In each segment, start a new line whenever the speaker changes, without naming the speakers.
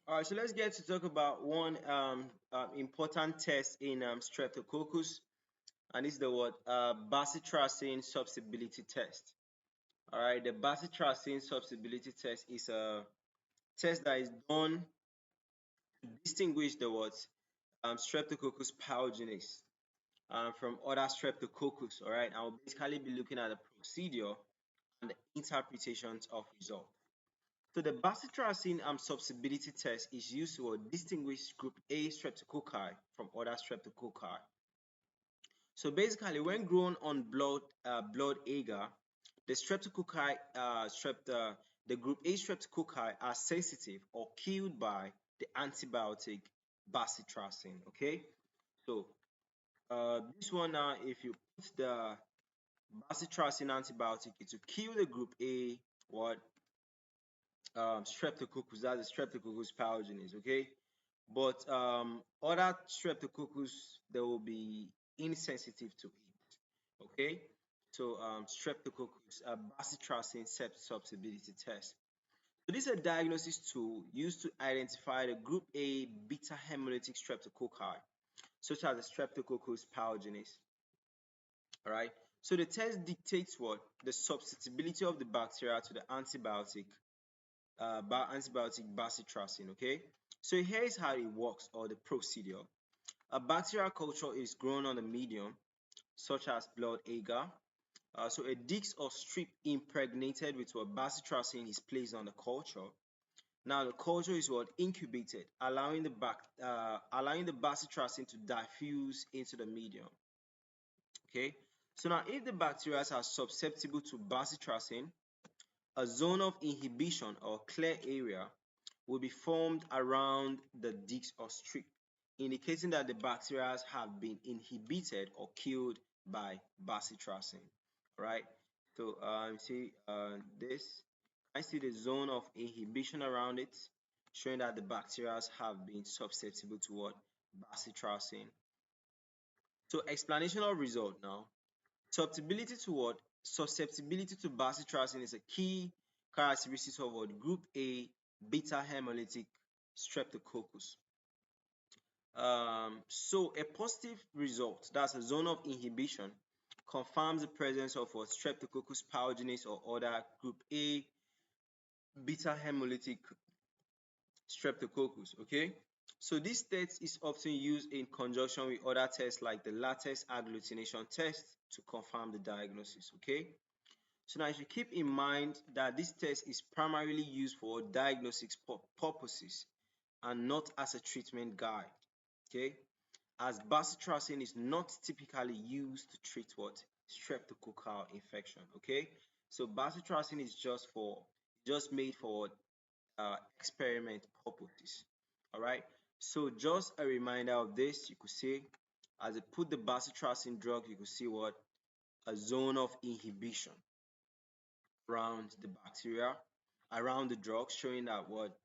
All right, so let's get to talk about one important test in streptococcus, and this is the word Bacitracin Susceptibility test. All right, the Bacitracin Susceptibility test is a test that is done to distinguish the words Streptococcus pyogenes from other streptococcus. All right, I will basically be looking at the procedure and the interpretations of results. So the bacitracin susceptibility test is used to distinguish group A streptococci from other streptococci. So basically, when grown on blood agar, the streptococci, the group A streptococci are sensitive or killed by the antibiotic bacitracin. Okay, so this one now, if you put the bacitracin antibiotic, it will kill the group A what streptococcus, that's the streptococcus pyogenes, okay? But other streptococcus, they will be insensitive to it, okay? So streptococcus, bacitracin susceptibility test. So this is a diagnosis tool used to identify the group A beta-hemolytic streptococci, such as the streptococcus pyogenes, all right? So the test dictates what? The susceptibility of the bacteria to the antibiotic antibiotic bacitracin. Okay, so here is how it works or the procedure. A bacterial culture is grown on a medium such as blood agar. So a disc or strip impregnated with what bacitracin is placed on the culture. Now the culture is what incubated, allowing the bacitracin to diffuse into the medium. Okay, so now if the bacteria are susceptible to bacitracin, a zone of inhibition or clear area will be formed around the disc or strip, indicating that the bacteria have been inhibited or killed by bacitracin. Right? So see this. I see the zone of inhibition around it, showing that the bacteria have been susceptible to what? Bacitracin. So explanation of result now. Susceptibility to what? Susceptibility to bacitracin is a key characteristic of what? Group A beta-hemolytic streptococcus. So a positive result, that's a zone of inhibition, confirms the presence of what? Streptococcus pyogenes or other group A beta-hemolytic streptococcus. Okay, so this test is often used in conjunction with other tests like the lattice agglutination test to confirm the diagnosis. Okay, so now you should keep in mind that this test is primarily used for diagnostics purposes and not as a treatment guide. Okay, as bacitracin is not typically used to treat what? Streptococcal infection. Okay, so bacitracin is just made for experiment purposes. All right, so just a reminder of this, you could say as I put the bacitracin drug, you could see what? A zone of inhibition around the bacteria, around the drug, showing that what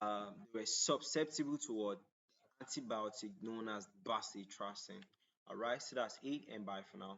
they were susceptible to what? Antibiotic known as bacitracin. All right, so that's it, and bye for now.